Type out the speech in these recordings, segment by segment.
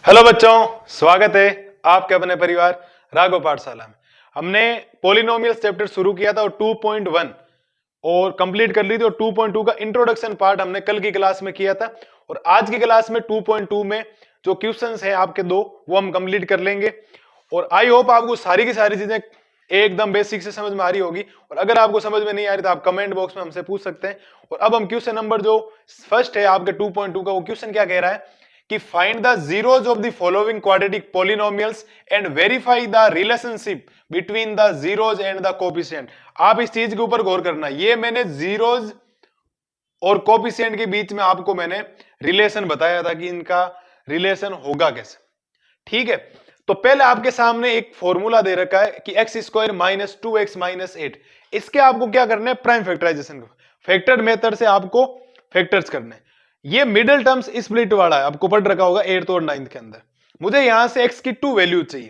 Hello बच्चों, स्वागत है आपके अपने परिवार राघव पाठशाला में। हमने पॉलिनोमियल्स चैप्टर शुरू किया था और 2.1 और कंप्लीट कर ली थी और 2.2 का इंट्रोडक्शन पार्ट हमने कल की क्लास में किया था और आज की क्लास में 2.2 में जो क्वेश्चंस हैं आपके दो वो हम कंप्लीट कर लेंगे और आई होप आपको सारी की सारी चीजें एकदम बेसिक से समझ में आ रही होगी। और अगर आपको समझ में नहीं आ रही तो आप कमेंट बॉक्स में हमसे पूछ सकते हैं। और अब हम क्वेश्चन नंबर जो फर्स्ट है आपके 2.2 का, वो क्वेश्चन क्या कह रहा है कि find the zeros of the following quadratic polynomials and verify the relationship between the zeros and the coefficient. आप इस चीज के ऊपर गौर करना, ये मैंने जीरोज और कोफिशिएंट के बीच में आपको मैंने रिलेशन बताया था कि इनका रिलेशन होगा कैसे। ठीक है, तो पहले आपके सामने एक फॉर्मूला दे रखा है कि x square minus 2x minus 8। इसके आपको क्या करना है, प्राइम फैक्टराइजेशन, फैक्टर्ड मेथड से आपको फैक्टर्स करने हैं। ये मिडिल टर्म्स स्प्लिट वाला है, आपको पढ़ रखा होगा 8th और 9th के अंदर। मुझे यहां से x की 2 वैल्यू चाहिए,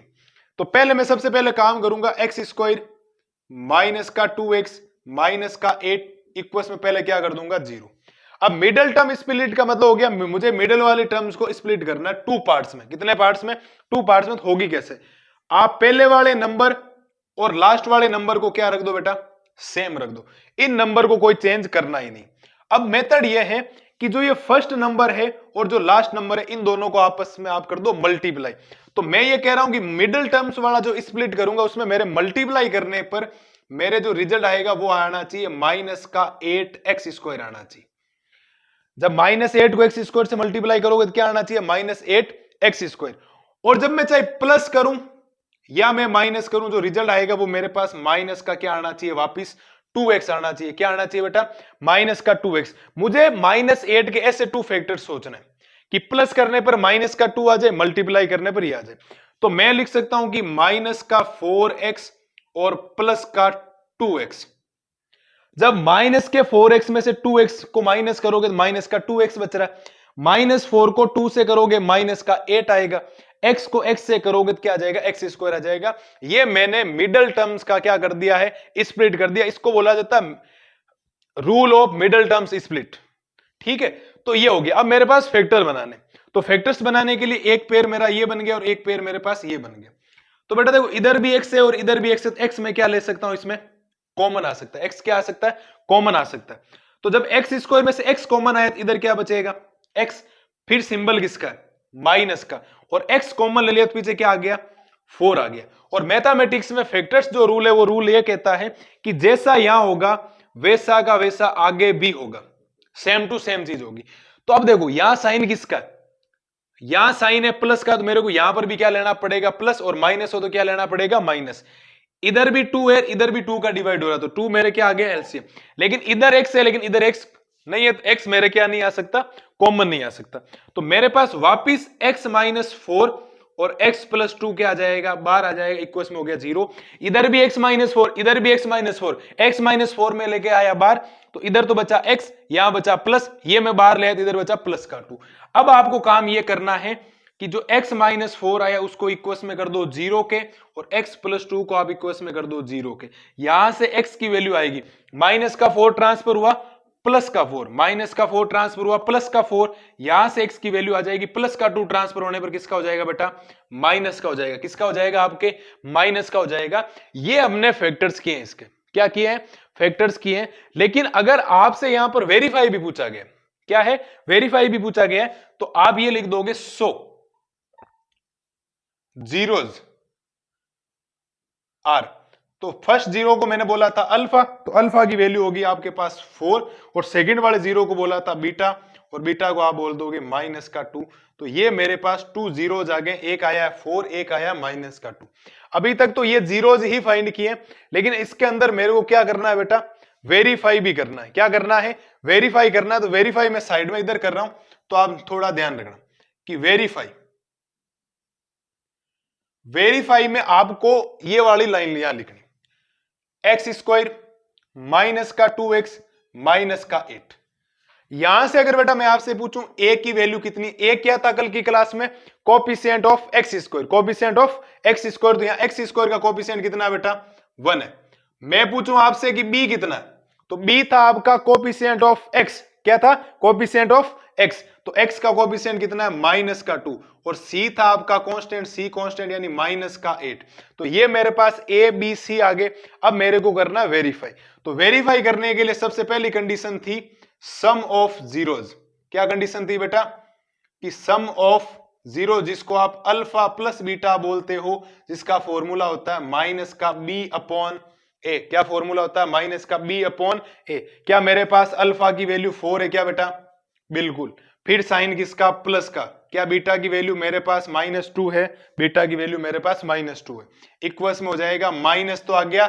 तो पहले मैं सबसे पहले काम करूंगा एक्स स्क्वायर माइनस का 2x माइनस का 8 इक्वल्स में पहले क्या कर दूंगा 0। अब मिडिल टर्म स्प्लिट का मतलब हो गया मुझे मिडिल वाले टर्म्स को स्प्लिट करना है 2 पार्ट्स में। कितने पार्ट्स में? 2 पार्ट्स में। तो होगी कैसे, आप पहले वाले नंबर और लास्ट वाले नंबर को क्या रख दो बेटा, सेम रख दो। इन नंबर को कोई चेंज करना ही नहीं। अब मेथड यह है कि जो ये फर्स्ट नंबर है और जो लास्ट नंबर है इन दोनों को आपस में आप कर दो मल्टीप्लाई। तो मैं ये कह रहा हूं कि मिडिल टर्म्स वाला जो स्प्लिट करूंगा उसमें मेरे मल्टीप्लाई करने पर मेरे जो रिजल्ट आएगा वो आना चाहिए माइनस का 8x स्क्वायर आना चाहिए। जब माइनस 8 को एक्स स्क्वायर से मल्टीप्लाई करोगे तो क्या आना चाहिए, माइनस 8x स्क्वायर। और जब मैं चाहे प्लस करूं या मैं माइनस करूं, जो रिजल्ट आएगा वो मेरे पास माइनस का क्या आना चाहिए, वापिस 2x आना चाहिए। क्या आना चाहिए बेटा, माइनस का 2x। मुझे माइनस 8 के ऐसे 2 फैक्टर सोचना है कि प्लस करने पर माइनस का 2 आ जाए, मल्टीप्लाई करने पर ये आ जाए। तो मैं लिख सकता हूं कि माइनस का 4x और प्लस का 2x। जब माइनस के 4x में से 2x को माइनस करोगे तो माइनस का 2x बच रहा है। माइनस 4 को 2 से करोगे माइनस का 8 आएगा। x को x से करोगे तो क्या आ जाएगा, x स्क्वायर आ जाएगा। ये मैंने मिडिल टर्म्स का क्या कर दिया है, स्प्लिट कर दिया। इसको बोला जाता है rule of middle terms split. ठीक है, तो ये हो गया। अब मेरे पास फैक्टर बनाने, तो फैक्टर्स बनाने के लिए एक पेयर मेरा ये बन गया और एक पेयर मेरे पास ये बन गया। तो बेटा देखो, इधर भी x है और इधर भी x है, x में क्या ले सकता हूं, इसमें कॉमन आ सकता है। x क्या आ सकता है, कॉमन आ सकता है। तो जब x स्क्वायर में से x कॉमन आया तो इधर क्या बचेगा, x। फिर सिंबल किसका है, माइनस का, और x कॉमन ले लिया तो पीछे क्या आ गया, 4 आ गया। और मैथमेटिक्स में फैक्टर्स जो रूल है वो रूल ये कहता है कि जैसा यहां होगा वैसा का वैसा आगे भी होगा, सेम टू सेम चीज होगी। तो अब देखो यहां साइन किसका है, यहां साइन है प्लस का, तो मेरे को यहां पर भी क्या लेना पड़ेगा, प्लस, और माइनस हो तो क्या लेना पड़ेगा, माइनस। इधर भी 2 है, इधर भी 2 का डिवाइड हो रहा है, तो 2 मेरे क्या आ गया, एलसीएम। लेकिन इधर x है, लेकिन इधर x नहीं है, तो x मेरे क्या नहीं आ सकता, कॉमन नहीं आ सकता। तो मेरे पास वापिस x माइनस 4 और x प्लस 2 क्या आ जाएगा, बाहर आ जाएगा, इक्वल्स में हो गया 0। इधर भी x माइनस 4, इधर भी x माइनस 4, x माइनस 4 में लेके आया बाहर, तो इधर तो बचा x, यहां बचा प्लस, ये मैं बाहर ले आया तो इधर बचा प्लस का 2। अब आपको काम ये करना है कि जो x माइनस 4 आया उसको इक्वल्स में कर दो 0 के, और x प्लस 2 को आप इक्वल्स में कर दो 0 के। यहां से x की वैल्यू आएगी, माइनस का 4 ट्रांसफर हुआ प्लस का 4, माइनस का 4 ट्रांसफर हुआ प्लस का 4, यहां से x की वैल्यू आ जाएगी प्लस का 2 ट्रांसफर होने पर किसका हो जाएगा बेटा, माइनस का हो जाएगा। किसका हो जाएगा, आपके माइनस का हो जाएगा। ये हमने फैक्टर्स किए हैं, इसके क्या किए हैं, फैक्टर्स किए हैं। लेकिन अगर आपसे यहां पर वेरीफाई भी पूछा गया, क्या है, वेरीफाई भी पूछा गया है, तो आप ये लिख दोगे 100 जीरोज आर। तो फर्स्ट जीरो को मैंने बोला था अल्फा, तो अल्फा की वैल्यू होगी आपके पास 4, और सेकंड वाले जीरो को बोला था बीटा, और बीटा को आप बोल दोगे माइनस का 2। तो ये मेरे पास 2 जीरोज आ गए, एक आया है 4, एक आया माइनस का 2। अभी तक तो ये जीरोज ही फाइंड किए, लेकिन इसके अंदर मेरे को क्या करना है बेटा, वेरीफाई भी करना है। क्या करना है, वेरीफाई करना है। तो वेरीफाई मैं साइड में इधर कर रहा हूं, तो आप थोड़ा ध्यान रखना कि वेरीफाई में आपको ये वाली लाइन यहां लिखनी, एक्स स्क्वायर माइनस का 2x माइनस का 8। यहां से अगर बेटा मैं आपसे पूछूं a की वैल्यू कितनी, a क्या था कल की क्लास में, coefficient of x square, coefficient of x square. तो यहां एक्स स्क्वायर का कोफिशिएंट कितना है बेटा, 1 है। मैं पूछूं आपसे कि b कितना है, तो b था आपका कोफिशिएंट ऑफ x क्या था, कोएफिशिएंट ऑफ x, तो x का कोएफिशिएंट कितना है, माइनस का 2, और c था आपका कांस्टेंट, c कांस्टेंट यानी माइनस का 8। तो ये मेरे पास a b c आ गए। अब मेरे को करना है वेरीफाई। तो वेरीफाई करने के लिए सबसे पहली कंडीशन थी सम ऑफ जीरोज। क्या कंडीशन थी बेटा, कि सम ऑफ जीरो, जिसको आप अल्फा प्लस बीटा बोलते हो, जिसका फॉर्मूला होता है माइनस का b अपॉन ए। क्या फॉर्मूला होता है, माइनस का b अपॉन ए। क्या मेरे पास अल्फा की वैल्यू 4 है क्या बेटा, बिल्कुल। फिर साइन किसका, प्लस का। क्या बीटा की वैल्यू मेरे पास -2 है, बीटा की वैल्यू मेरे पास -2 है। इक्वल्स में हो जाएगा, माइनस तो आ गया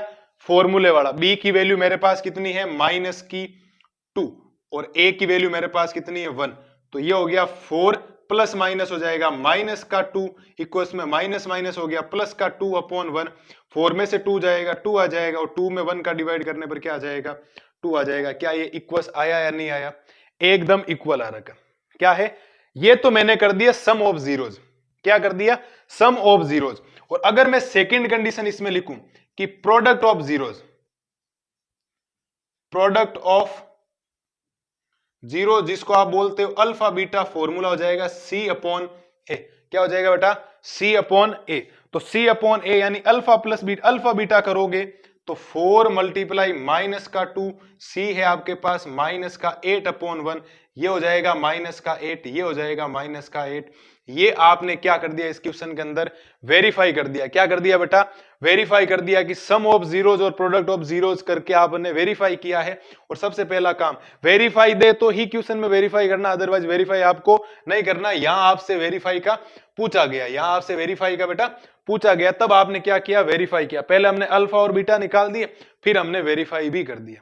फॉर्मूले वाला, b की वैल्यू मेरे पास कितनी है, -2, और a की वैल्यू मेरे पास कितनी है, 1। तो ये हो गया 4 प्लस माइनस हो जाएगा माइनस का 2, इक्वल्स में माइनस माइनस हो गया प्लस का 2 अपॉन 1। 4 में से 2 जाएगा, 2 आ जाएगा, और 2 में 1 का डिवाइड करने पर क्या आ जाएगा, 2 आ जाएगा। क्या ये इक्वल्स आया या नहीं आया, एकदम इक्वल आ रखा। क्या है, ये तो मैंने कर दिया सम ऑफ जीरोज। क्या कर दिया, सम ऑफ जीरोज। और अगर मैं सेकंड कंडीशन इसमें लिखूं कि product of zeros, product of zero, जिसको आप बोलते हो अल्फा बीटा, फॉर्मूला हो जाएगा c अपॉन ए। क्या हो जाएगा बेटा, c अपॉन ए। तो c अपॉन ए यानी alpha plus beta, alpha beta करोगे तो 4 मल्टीप्लाई माइनस का 2, c है आपके पास माइनस का 8 अपॉन 1, ये हो जाएगा माइनस का 8, ये हो जाएगा माइनस का 8। ये आपने क्या कर दिया, इस क्वेश्चन के अंदर वेरीफाई कर दिया। क्या कर दिया बेटा, वेरीफाई कर दिया कि सम ऑफ जीरोज और प्रोडक्ट ऑफ जीरोज करके आपने वेरीफाई किया है। और सबसे पहला काम, वेरीफाई दे तो ही क्वेश्चन में वेरीफाई करना, अदरवाइज वेरीफाई आपको नहीं करना। यहां आपसे वेरीफाई का पूछा गया, यहां आपसे वेरीफाई का बेटा पूछा गया, तब आपने क्या किया, वेरीफाई किया। पहले हमने अल्फा और बीटा निकाल दिए, फिर हमने वेरीफाई भी कर दिया।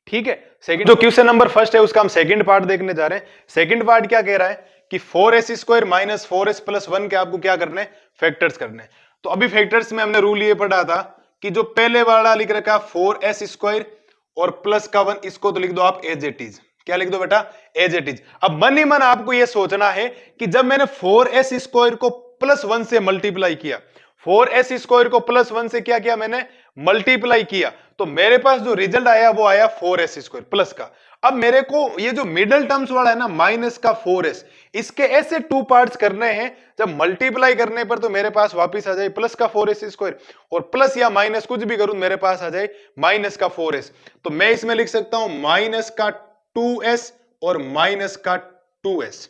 ठीक है, सेकंड जो क्वेश्चन नंबर फर्स्ट है उसका हम सेकंड पार्ट देखने जा रहे हैं। सेकंड पार्ट क्या कह रहा है कि 4s square minus 4s plus 1 के आपको क्या करने, फैक्टर्स करने। तो अभी फैक्टर्स में हमने रूल ये पढ़ा था कि जो पहले वाला लिख रखा 4s स्क्वायर और प्लस का 1, इसको तो लिख दो आप एज इट इज। क्या लिख दो बेटा, एज इट इज। अब मन ही मन आपको यह सोचना है कि जब मैंने 4s स्क्वायर को प्लस 1 से मल्टीप्लाई किया, 4s स्क्वायर को प्लस 1 से क्या किया मैंने, मल्टीप्लाई किया, तो मेरे पास जो रिजल्ट आया वो आया 4s स्क्वायर प्लस का। अब मेरे को ये जो मिडिल टर्म्स वाला है ना, माइनस का 4s, इसके ऐसे 2 पार्ट्स करने हैं, जब मल्टीप्लाई करने पर तो मेरे पास वापस आ जाए प्लस का 4s स्क्वायर, और प्लस या माइनस कुछ भी करूं मेरे पास आ जाए माइनस का 4s। तो मैं इसमें लिख सकता हूं माइनस का 2s और माइनस का 2s।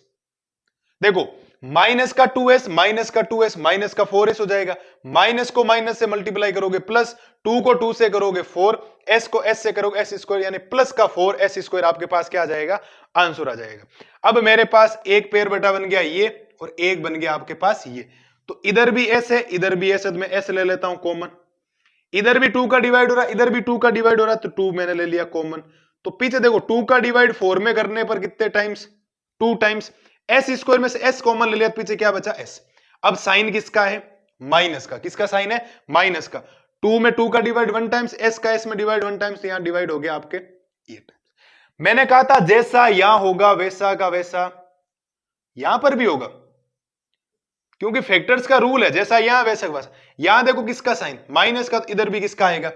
देखो माइनस का 2s, माइनस का 2s, माइनस का 4s हो जाएगा। माइनस को माइनस से मल्टीप्लाई करोगे प्लस, 2 को 2 से करोगे 4, s को s से करोगे s स्क्वायर, यानी प्लस का 4s स्क्वायर आपके पास क्या आ जाएगा, आंसर आ जाएगा। अब मेरे पास एक पेयर बेटा बन गया ये, और एक बन गया आपके पास ये। तो इधर भी s है, इधर भी s है, तो मैं s ले लेता हूं कॉमन। इधर भी 2 का डिवाइड हो रहा है, इधर भी 2 का डिवाइड हो रहा है, तो 2 मैंने ले लिया कॉमन। तो पीछे देखो 2 का डिवाइड 4 में करने पर कितने टाइम्स, 2 टाइम्स। s स्क्वायर में से s कॉमन ले लिया, तो पीछे क्या बचा, s। अब साइन किसका है, माइनस का। किसका साइन है, माइनस का। 2 में 2 का डिवाइड 1 टाइम्स, s का s में डिवाइड 1 टाइम्स, यहां डिवाइड हो गया आपके ये टाइम्स। मैंने कहा था जैसा यहां होगा वैसा का वैसा यहां पर भी होगा, क्योंकि फैक्टर्स का रूल है, जैसा यहां वैसा का वैसा। यहां देखो किसका साइन, माइनस का, इधर भी किसका आएगा,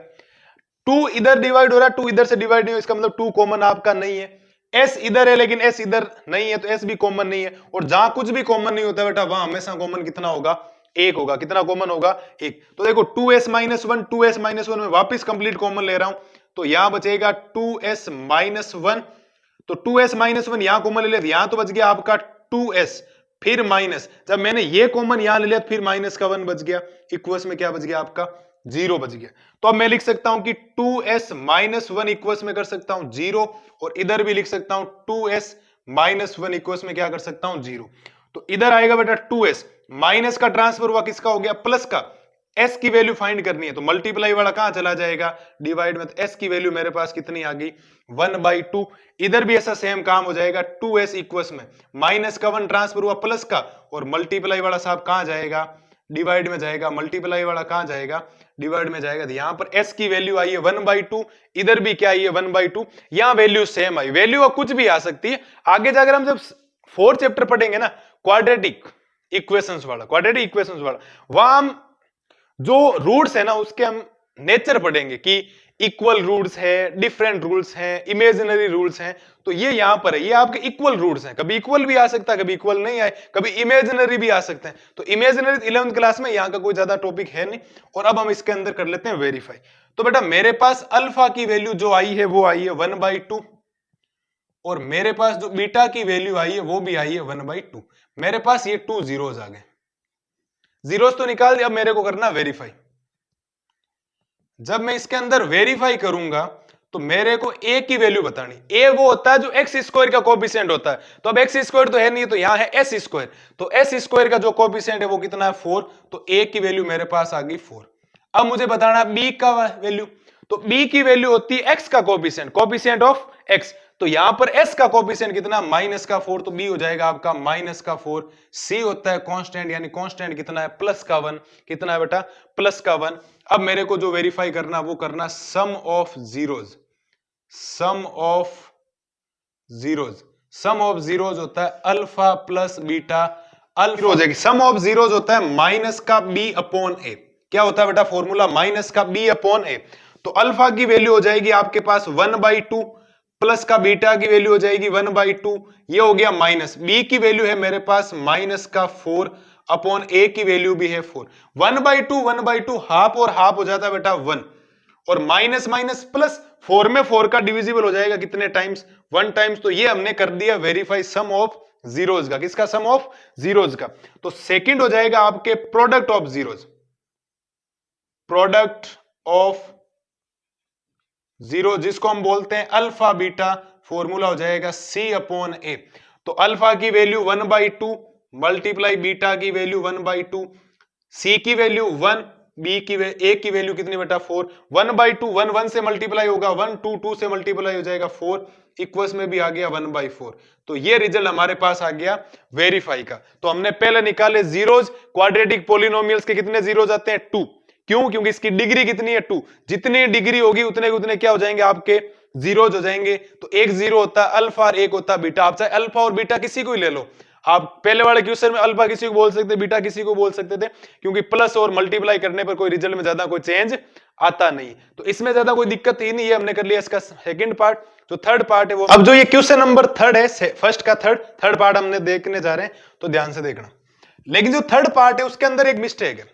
2 इधर डिवाइड हो रहा है, 2 इधर से डिवाइड नहीं हो, इसका मतलब 2 कॉमन आपका नहीं है। s इधर है लेकिन s इधर नहीं है, तो s भी कॉमन नहीं है। और जहां कुछ भी कॉमन नहीं होता बेटा, वहां हमेशा कॉमन कितना होगा, 1 होगा। कितना कॉमन होगा, 1। तो देखो 2s माइनस 1, 2s माइनस 1 में वापिस कंप्लीट कॉमन ले रहा हूं, तो यहां बचेगा 2s माइनस 1। तो 2s माइनस 1 यहां कॉमन ले लिया, यहां तो बच गया आपका 2s, फिर माइनस, जब मैंने ये कॉमन यहां ले लिया, फिर माइनस का 1 बच गया, इक्वल्स में क्या बच गया आपका, 0 बच गया। तो अब मैं लिख सकता हूं कि 2s माइनस 1 इक्वल्स में कर सकता हूं 0, और इधर भी लिख सकता हूं 2s माइनस 1 इक्वल्स में क्या कर सकता हूं, 0। तो इधर आएगा बेटा 2s, माइनस का ट्रांसफर हुआ किसका हो गया, प्लस का। s की वैल्यू फाइंड करनी है, तो मल्टीप्लाई वाला कहां चला जाएगा, डिवाइड में। तो s की वैल्यू मेरे पास कितनी आ गई, 1/2। इधर भी ऐसा सेम काम हो जाएगा, 2s इक्वल्स में माइनस का 1 ट्रांसफर हुआ प्लस का, और मल्टीप्लाई वाला साहब कहां जाएगा, डिवाइड में जाएगा। मल्टीप्लाई वाला कहां जाएगा, डिवाइड में जाएगा। तो यहां पर s की वैल्यू आई है 1/2, इधर भी क्या आई है 1/2, यहां वैल्यू सेम आई। वैल्यू कुछ भी आ सकती है, आगे जाकर हम जब 4th चैप्टर पढ़ेंगे ना, क्वाड्रेटिक इक्वेशंस वाला, क्वाड्रेटिक इक्वेशंस वाला, वहां हम जो रूट्स है ना उसके हम नेचर पढ़ेंगे कि इक्वल रूल्स है, डिफरेंट रूल्स हैं, इमेजिनरी रूल्स हैं, तो ये यहां पर है, ये आपके इक्वल रूल्स हैं। कभी इक्वल भी आ सकता है, कभी इक्वल नहीं आए, कभी इमेजिनरी भी आ सकते हैं। तो इमेजिनरी 11th क्लास में यहां का कोई ज्यादा टॉपिक है नहीं। और अब हम इसके अंदर कर लेते हैं वेरीफाई। तो बेटा मेरे पास अल्फा की वैल्यू जो आई है वो आई है 1/2, और मेरे पास जो बीटा की वैल्यू आई है वो भी आई है 1/2। मेरे पास ये 2 जीरोस आ गए, जीरोस तो निकाल दिया। अब मेरे को करना वेरीफाई। जब मैं इसके अंदर वेरीफाई करूंगा तो मेरे को ए की वैल्यू बतानी। ए वो होता है जो एक्स स्क्वायर का कोएफिशिएंट होता है। तो अब एक्स स्क्वायर तो है नहीं, तो यहां है एस स्क्वायर। तो एस स्क्वायर का जो कोएफिशिएंट है वो कितना है 4। तो ए की वैल्यू मेरे पास आ गई 4। अब मुझे बताना बी का वैल्यू। तो बी की वैल्यू होती है एक्स का कोएफिशिएंट, कोएफिशिएंट ऑफ एक्स। तो यहां पर एस का कोएफिशिएंट कितना -4, तो बी हो जाएगा आपका -4। सी होता है कांस्टेंट, यानी कांस्टेंट कितना है +1। कितना है बेटा +1। अब मेरे को जो वेरीफाई करना वो करना sum of zeros. Sum of zeros, sum of zeros होता है अल्फा प्लस बीटा। अल्फा हो जाएगी, सम ऑफ जीरोज होता है माइनस का बी अपॉन ए। क्या होता है बेटा फॉर्मूला माइनस का बी अपॉन ए। तो अल्फा की वैल्यू हो जाएगी आपके पास 1/2 प्लस का बीटा की वैल्यू हो जाएगी 1/2। ये हो गया माइनस, बी की वैल्यू है मेरे पास -4 अपॉन ए की वैल्यू भी है 4। 1/2 हाफ और हाफ हो जाता है बेटा 1, और माइनस माइनस प्लस 4 में 4 का डिविजिबल हो जाएगा कितने टाइम्स 1 टाइम्स। तो ये हमने कर दिया वेरीफाई सम ऑफ जीरोज का। किसका सम ऑफ जीरोज का। तो सेकंड हो जाएगा आपके product of zeros. Product of zero जिसको हम बोलते हैं अल्फा बीटा, फॉर्मूला हो जाएगा सी अपॉन ए। तो अल्फा की वैल्यू 1/2 मल्टीप्लाई बीटा की वैल्यू 1/2, सी की वैल्यू 1, बी की ए की वैल्यू कितनी बेटा 4। 1/2 1 1 से मल्टीप्लाई होगा, 1 2 2 से मल्टीप्लाई हो जाएगा 4, इक्वल्स में भी आ गया 1/4। तो ये रिजल्ट हमारे पास आ गया वेरीफाई का। तो हमने पहले निकाले जीरोज। क्वाड्रेटिक पॉलिनोमियल्स के कितने जीरोज आते हैं 2। क्यों? क्योंकि इसकी डिग्री कितनी है 2। जितनी डिग्री होगी उतने उतने क्या हो जाएंगे आपके जीरोज हो जाएंगे। तो एक जीरो होता है अल्फा और एक होता है बीटा। आप चाहे अल्फा और बीटा किसी को ही ले लो। आप पहले वाले क्वेश्चन में अल्फा किसी को बोल सकते, बीटा किसी को बोल सकते थे, क्योंकि प्लस और मल्टीप्लाई करने पर कोई रिजल्ट में ज्यादा कोई चेंज आता नहीं। तो इसमें ज्यादा कोई दिक्कत ही नहीं है। हमने कर लिया इसका सेकंड पार्ट। जो थर्ड पार्ट है वो, अब जो ये क्वेश्चन नंबर थर्ड है, फर्स्ट का थर्ड पार्ट हमने देखने जा रहे हैं, तो ध्यान से देखना। लेकिन जो थर्ड पार्ट है उसके अंदर एक मिस्टेक है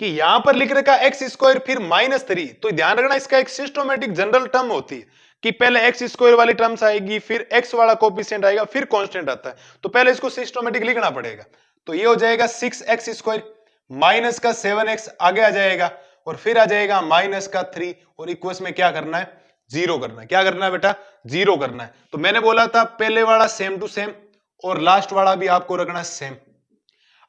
कि यहां पर लिख रखा एक्स स्क्वायर फिर -3। तो ध्यान रखना इसका एक सिस्टमैटिक जनरल टर्म होती है कि पहले एक्स स्क्वायर वाली टर्म्स आएगी, फिर एक्स वाला कोएफिशिएंट आएगा, फिर कांस्टेंट आता है। तो पहले इसको सिस्टमैटिक लिखना पड़ेगा। तो ये हो जाएगा 6x² माइनस का 7x आगे आ जाएगा, और फिर आ जाएगा -3, और इक्वल्स में क्या करना है 0 करना है। क्या करना है बेटा 0 करना है। तो मैंने बोला था पहले वाला सेम टू सेम और लास्ट वाला भी आपको रखना है सेम।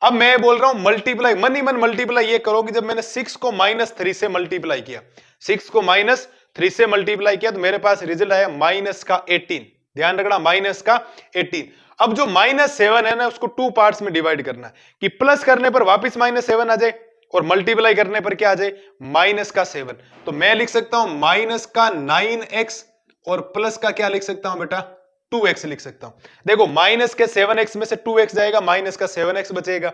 अब मैं बोल रहा हूं मल्टीप्लाई, मन ही मन मल्टीप्लाई ये करो कि जब मैंने 6 को -3 से मल्टीप्लाई किया, 6 को -3 से मल्टीप्लाई किया, तो मेरे पास रिजल्ट आया -18। ध्यान रखना -18। अब जो -7 है ना उसको 2 पार्ट्स में डिवाइड करना है कि प्लस करने पर वापस -7 आ जाए और मल्टीप्लाई करने पर क्या आ जाए -7। तो मैं लिख सकता हूं -9x और प्लस का क्या लिख सकता हूं बेटा 2x लिख सकता हूं। देखो माइनस के 7x में से 2x जाएगा, माइनस का 7x बचेगा।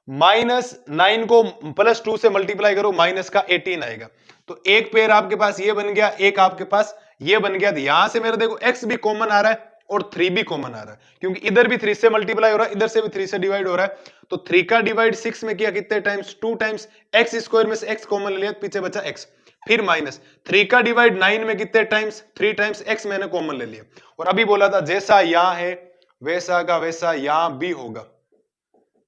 -9 को +2 से मल्टीप्लाई करो, -18 आएगा। तो एक पेयर आपके पास ये बन गया, एक आपके पास ये बन गया। यहां से मेरा देखो x भी कॉमन आ रहा है और 3 भी कॉमन आ रहा है, क्योंकि इधर भी 3 से मल्टीप्लाई हो रहा है, इधर से भी 3 से डिवाइड हो रहा है। तो 3 का डिवाइड 6 में किया कितने टाइम्स 2 टाइम्स। एक्स स्क्वायर में से x कॉमन ले लिया, पीछे बचा x। फिर माइनस 3 का डिवाइड 9 में कितने टाइम्स 3 टाइम्स x मैंने कॉमन ले लिया। और अभी बोला था जैसा यहां है वैसा का वैसा यहां भी होगा,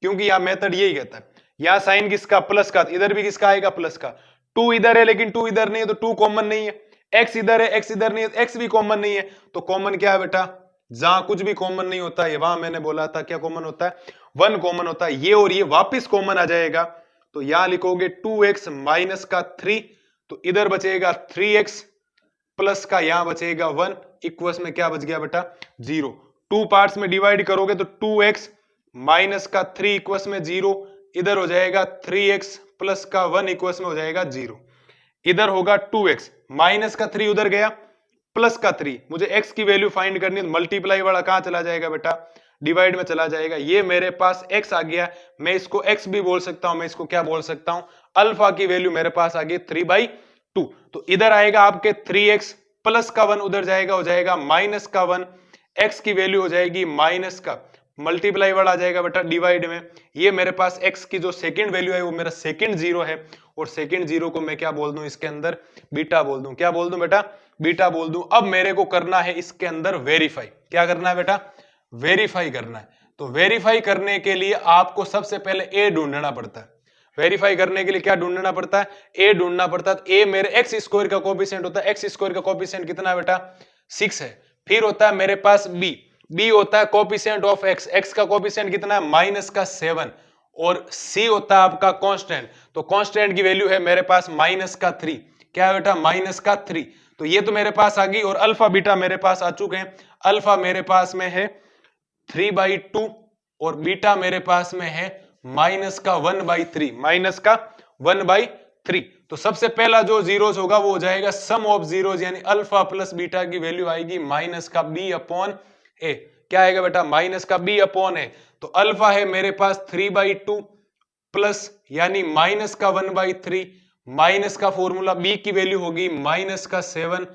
क्योंकि यहां मेथड यही कहता है। यहां साइन किसका प्लस का, इधर भी किसका आएगा प्लस का। 2 इधर है लेकिन 2 इधर नहीं है, तो 2 कॉमन नहीं है। x इधर है, x इधर नहीं है, x भी कॉमन नहीं है। तो कॉमन क्या है बेटा, जहां कुछ भी कॉमन नहीं होता है वहां मैंने बोला था क्या कॉमन होता है 1 कॉमन होता है। ये और ये वापिस कॉमन आ जाएगा। तो यहां लिखोगे 2x माइनस का 3, तो इधर बचेगा 3x प्लस का यहां बचेगा 1, इक्वल्स में क्या बच गया बेटा 0। 2 पार्ट्स में डिवाइड करोगे तो 2x माइनस का 3 इक्वल्स में 0, इधर हो जाएगा 3x प्लस का 1 इक्वल्स में हो जाएगा 0। इधर होगा 2x माइनस का 3 उधर गया, प्लस का 3। मुझे x की वैल्यू फाइंड करनी है, मल्टीप्लाई वाला कहां चला जाएगा बेटा डिवाइड में चला जाएगा। ये मेरे पास x आ गया, मैं इसको x भी बोल सकता हूं, मैं इसको क्या बोल सकता हूं अल्फा की वैल्यू मेरे पास आ गई 3/2। 2। तो इधर आएगा आपके 3x प्लस का 1 उधर जाएगा, हो जाएगा माइनस का 1, x की वैल्यू हो जाएगी माइनस का, मल्टीप्लाई वर्ड आ जाएगा बेटा डिवाइड में। ये मेरे पास x की जो सेकंड वैल्यू है वो मेरा सेकंड जीरो है, और सेकंड जीरो को मैं क्या बोल दूं इसके अंदर, बीटा बोल दूं। क्या बोल दूं बेटा, बीटा बोल दूं। अब मेरे को करना है इसके अंदर वेरीफाई। क्या करना है बेटा, वेरीफाई करना है। तो वेरीफाई करने के लिए आपको सबसे पहले a ढूंढना पड़ता है। वेरीफाई करने के लिए क्या ढूंढना पड़ता है, a ढूंढना पड़ता है। a मेरे एक्स स्क्वायर का कोएफिशिएंट होता है, एक्स स्क्वायर का कोएफिशिएंट कितना है बेटा, 6 है। फिर होता है मेरे पास b होता है कोएफिशिएंट ऑफ x, x का कोएफिशिएंट कितना है, माइनस का 7, और c होता है आपका कांस्टेंट। तो कांस्टेंट की वैल्यू है मेरे पास माइनस का 3। क्या है बेटा, माइनस का 3। तो ये तो मेरे पास आ गई, और अल्फा बीटा मेरे पास आ चुके हैं। अल्फा मेरे पास में है 3/2 और बीटा मेरे पास में है माइनस का 1/3, माइनस का 1/3। तो सबसे पहला जो जीरोस होगा वो हो जाएगा सम ऑफ जीरोस, यानी अल्फा प्लस बीटा की वैल्यू आएगी माइनस का b/a। क्या आएगा बेटा, माइनस का b/a। तो अल्फा है मेरे पास 3/2 प्लस यानी माइनस का 1/3, माइनस का फॉर्मूला b की वैल्यू होगी माइनस का 7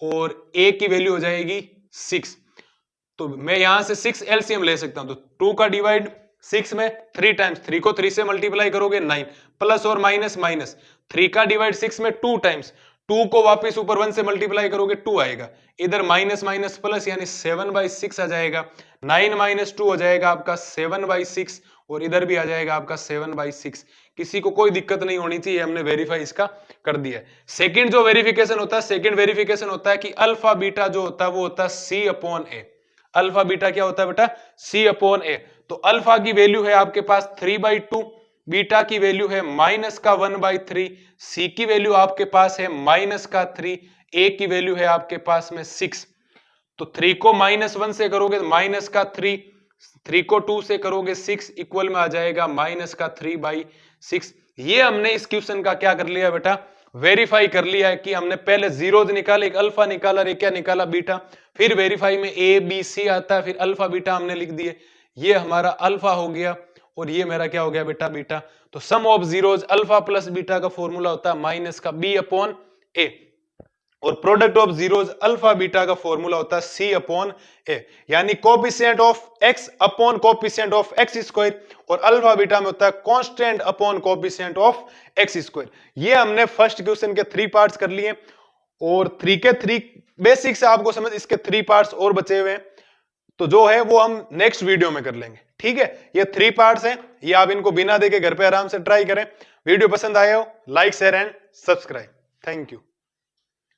और a की वैल्यू हो जाएगी 6। तो मैं यहां से 6 एलसीएम ले सकता हूं। तो 2 का डिवाइड 6 में 3 टाइम्स, 3 को 3 से मल्टीप्लाई करोगे 9, प्लस और माइनस माइनस। 3 का डिवाइड 6 में 2 टाइम्स, 2 को वापस ऊपर 1 से मल्टीप्लाई करोगे 2 आएगा। इधर माइनस माइनस प्लस यानी 7/6 आ जाएगा। 9 माइनस 2 हो जाएगा आपका 7/6, और इधर भी आ जाएगा आपका 7/6। किसी को कोई दिक्कत नहीं होनी चाहिए, हमने वेरीफाई इसका कर दिया है। सेकंड जो वेरिफिकेशन होता है, सेकंड वेरिफिकेशन होता है कि अल्फा बीटा जो होता है वो होता है c/a। अल्फा बीटा क्या होता है बेटा, c/a। तो अल्फा की वैल्यू है आपके पास 3/2, बीटा की वैल्यू है माइनस का 1/3, सी की वैल्यू आपके पास है माइनस का 3, ए की वैल्यू है आपके पास में 6। तो 3 को -1 से करोगे माइनस का 3, 3 को 2 से करोगे 6, इक्वल में आ जाएगा माइनस का 3/6। ये हमने इस क्वेश्चन का क्या कर लिया बेटा, वेरीफाई कर लिया है कि हमने पहले जीरोज निकाले, एक अल्फा निकाला, एक क्या निकाला, बीटा। फिर वेरीफाई में ए बी सी आता है, फिर अल्फा बीटा हमने लिख दिए। ये हमारा अल्फा हो गया, और ये मेरा क्या हो गया बेटा, बीटा। तो sum of zeros alpha plus beta का फॉर्मूला होता है माइनस का b/a, और product of zeros alpha beta का फॉर्मूला होता है c/a, यानी coefficient of x upon coefficient of x square, और अल्फा बीटा में होता है constant upon coefficient of x square. ये हमने फर्स्ट क्वेश्चन के 3 पार्ट्स कर लिए, और 3 के 3 बेसिक से आपको समझ, इसके 3 पार्ट्स और बचे हुए हैं, तो जो है वो हम नेक्स्ट वीडियो में कर लेंगे। ठीक है, ये 3 पार्ट्स हैं, ये आप इनको बिना देखे घर पे आराम से ट्राई करें। वीडियो पसंद आया हो, like share and subscribe. Thank you.